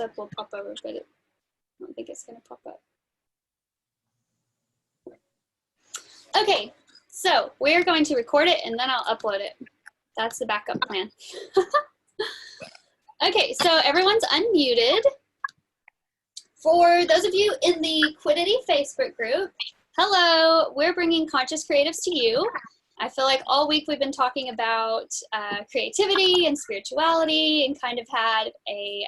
up will pop over, but I don't think it's going to pop up. Okay, so we're going to record it and then I'll upload it. That's the backup plan. Okay, so everyone's unmuted. For those of you in the Quiddity Facebook group, hello, we're bringing Conscious Creatives to you. I feel like all week we've been talking about creativity and spirituality and kind of had a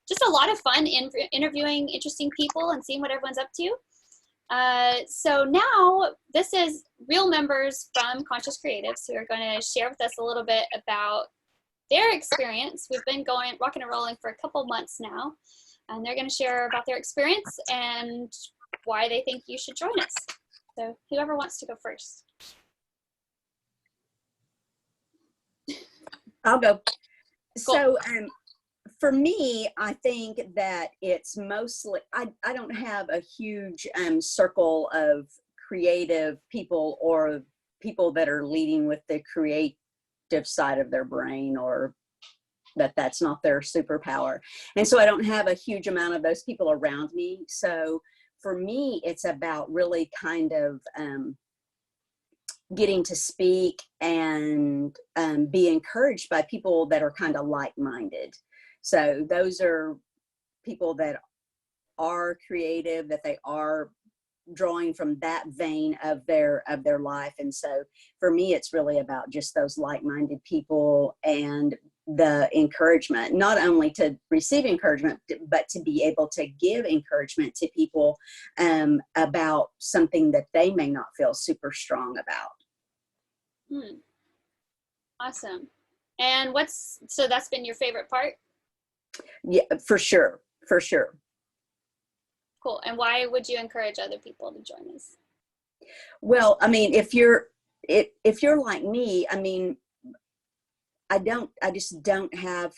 just a lot of fun interviewing interesting people and seeing what everyone's up to. So now this is real members from Conscious Creatives who are going to share with us a little bit about their experience. We've been rocking and rolling for a couple months now, and they're going to share about their experience and why they think you should join us. So whoever wants to go first. I'll go. Cool. So for me, I think that it's mostly, I don't have a huge circle of creative people or people that are leading with the creative side of their brain, or that's not their superpower. And so I don't have a huge amount of those people around me. So for me, it's about really kind of getting to speak and be encouraged by people that are kind of like-minded. So those are people that are creative, that they are drawing from that vein of their life. And so for me, it's really about just those like-minded people and the encouragement, not only to receive encouragement, but to be able to give encouragement to people about something that they may not feel super strong about. Awesome. And so that's been your favorite part? Yeah, for sure. For sure. Cool. And why would you encourage other people to join us? Well, I mean, if you're like me, I mean, I just don't have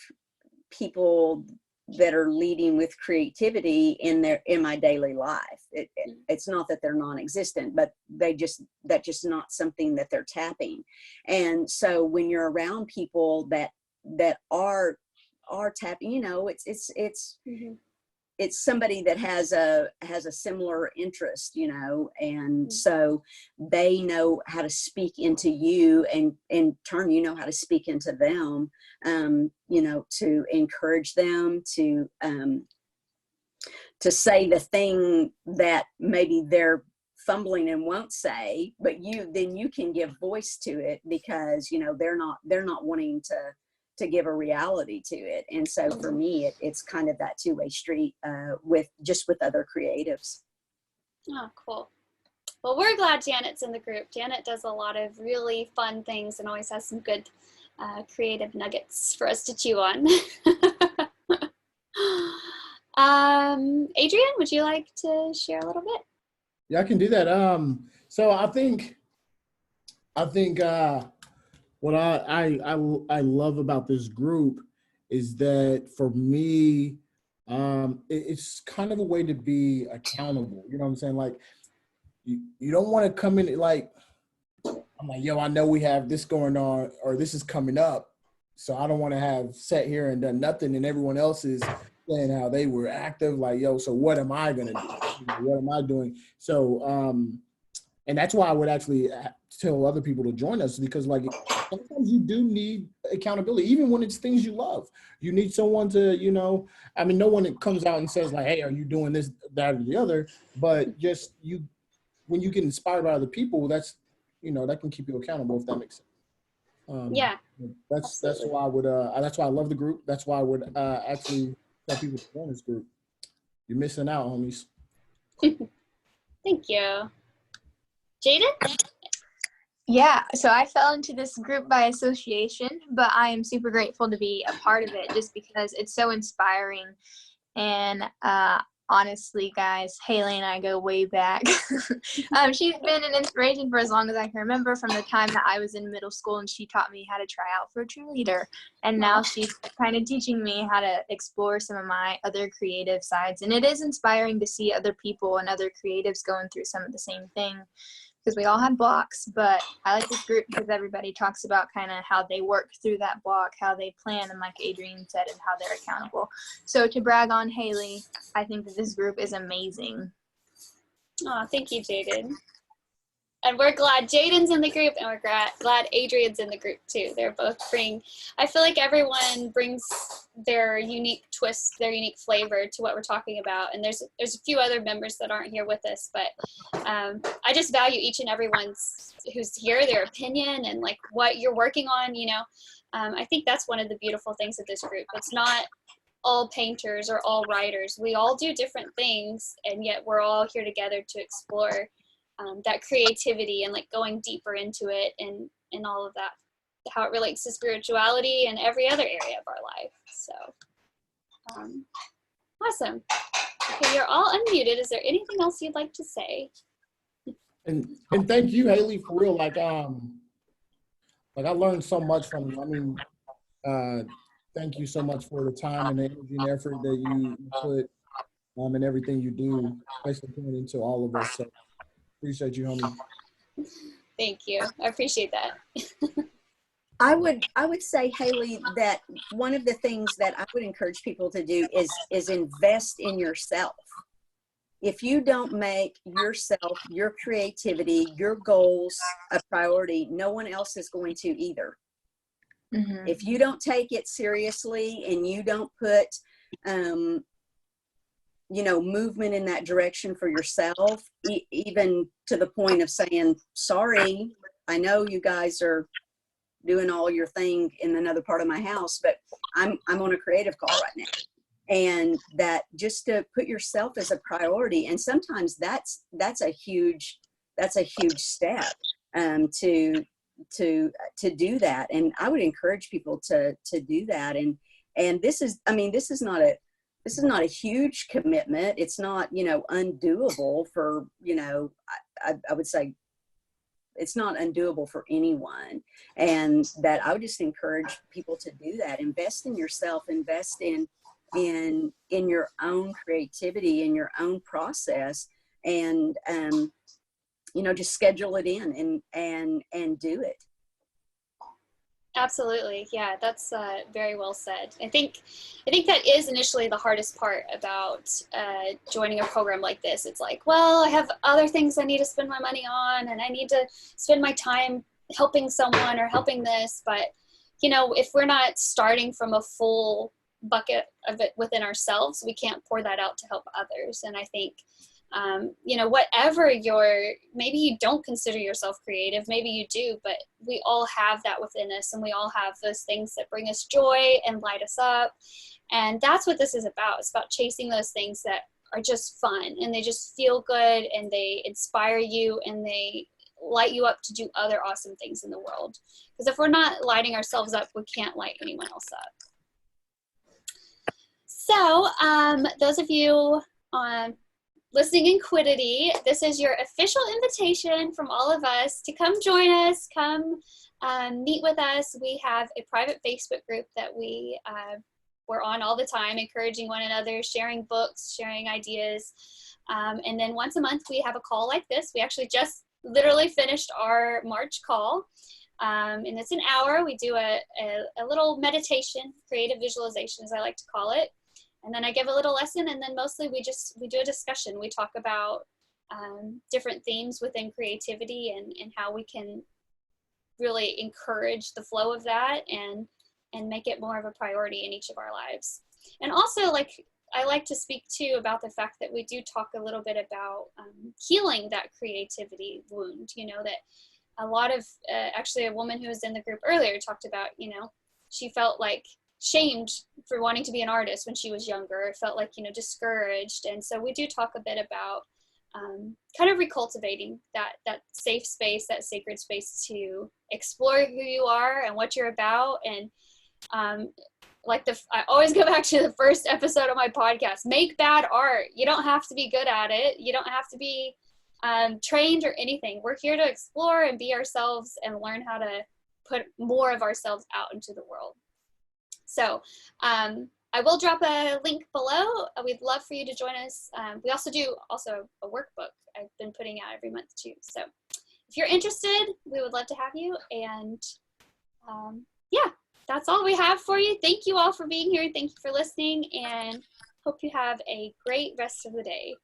people that are leading with creativity in my daily life. It's not that they're non-existent, but that's just not something that they're tapping. And so when you're around people that are tapping, you know, it's somebody that has a similar interest, you know, and so they know how to speak into you, and in turn, you know how to speak into them, you know, to encourage them to say the thing that maybe they're fumbling and won't say, but then you can give voice to it, because, you know, they're not wanting to give a reality to it. And so for me, it's kind of that two-way street with other creatives. Oh, cool. Well, we're glad Janet's in the group. Janet does a lot of really fun things and always has some good creative nuggets for us to chew on. Adrian, would you like to share a little bit? Yeah, I can do that. So I think what I love about this group is that for me, it's kind of a way to be accountable. You know what I'm saying? Like, you don't want to come in like, I'm like, yo, I know we have this going on, or this is coming up, so I don't want to have sat here and done nothing, and everyone else is saying how they were active. Like, yo, so what am I gonna do? What am I doing? So, and that's why I would actually tell other people to join us, because like sometimes you do need accountability, even when it's things you love. You need someone to, you know, I mean, no one comes out and says like, hey, are you doing this, that, or the other? But just when you get inspired by other people, that's, you know, that can keep you accountable, if that makes sense. Yeah. That's why I would, that's why I love the group. That's why I would actually tell people to join this group. You're missing out, homies. Thank you. Jaden? Yeah, so I fell into this group by association, but I am super grateful to be a part of it just because it's so inspiring. And honestly, guys, Haley and I go way back. She's been an inspiration for as long as I can remember, from the time that I was in middle school and she taught me how to try out for a cheerleader. And now she's kind of teaching me how to explore some of my other creative sides. And it is inspiring to see other people and other creatives going through some of the same thing. because we all had blocks, but I like this group because everybody talks about kind of how they work through that block, how they plan, and like Adrienne said, and how they're accountable. So to brag on Haley, I think that this group is amazing. Oh, thank you, Jaden. And we're glad Jaden's in the group, and we're glad Adrienne's in the group too. They're both I feel like everyone brings their unique twist, their unique flavor to what we're talking about. And there's a few other members that aren't here with us, but I just value each and everyone's who's here, their opinion, and like what you're working on, you know. I think that's one of the beautiful things of this group. It's not all painters or all writers. We all do different things, and yet we're all here together to explore that creativity and like going deeper into it and all of that, how it relates to spirituality and every other area of our life. So awesome. Okay, you're all unmuted. Is there anything else you'd like to say? And thank you, Haley, for real. Like I learned so much from you. I mean, thank you so much for the time and the energy and effort that you put in everything you do, especially coming into all of us. So appreciate you, homie. Thank you. I appreciate that. I would say, Haley, that one of the things that I would encourage people to do is invest in yourself. If you don't make yourself, your creativity, your goals a priority, no one else is going to either. Mm-hmm. If you don't take it seriously and you don't put movement in that direction for yourself, even to the point of saying, sorry, I know you guys are doing all your thing in another part of my house, but I'm on a creative call right now. And that just to put yourself as a priority. And sometimes that's a huge step to do that. And I would encourage people to do that. And this is not a huge commitment. It's not, undoable for, I would say it's not undoable for anyone. And that I would just encourage people to do that. Invest in yourself, invest in your own creativity, in your own process, and, just schedule it in and do it. Absolutely. Yeah, that's very well said. I think that is initially the hardest part about joining a program like this. It's like, well, I have other things I need to spend my money on, and I need to spend my time helping someone or helping this. But, if we're not starting from a full bucket of it within ourselves, we can't pour that out to help others. And I think, whatever maybe you don't consider yourself creative, maybe you do, but we all have that within us, and we all have those things that bring us joy and light us up. And that's what this is about. It's about chasing those things that are just fun, and they just feel good, and they inspire you, and they light you up to do other awesome things in the world. Because if we're not lighting ourselves up, we can't light anyone else up. So those of you on listening in Quiddity, this is your official invitation from all of us to come join us, come meet with us. We have a private Facebook group that we're on all the time, encouraging one another, sharing books, sharing ideas. And then once a month, we have a call like this. We actually just literally finished our March call. And it's an hour. We do a little meditation, creative visualization, as I like to call it. And then I give a little lesson, and then mostly we do a discussion. We talk about different themes within creativity and how we can really encourage the flow of that and make it more of a priority in each of our lives. And also, I like to speak too about the fact that we do talk a little bit about healing that creativity wound. That a lot of, actually a woman who was in the group earlier talked about, she felt like shamed for wanting to be an artist when she was younger, felt like, discouraged. And so we do talk a bit about kind of recultivating that safe space, that sacred space to explore who you are and what you're about. And I always go back to the first episode of my podcast, make bad art. You don't have to be good at it. You don't have to be trained or anything. We're here to explore and be ourselves and learn how to put more of ourselves out into the world. So I will drop a link below. We'd love for you to join us. We also do a workbook I've been putting out every month too. So if you're interested, we would love to have you. And yeah, that's all we have for you. Thank you all for being here. Thank you for listening, and hope you have a great rest of the day.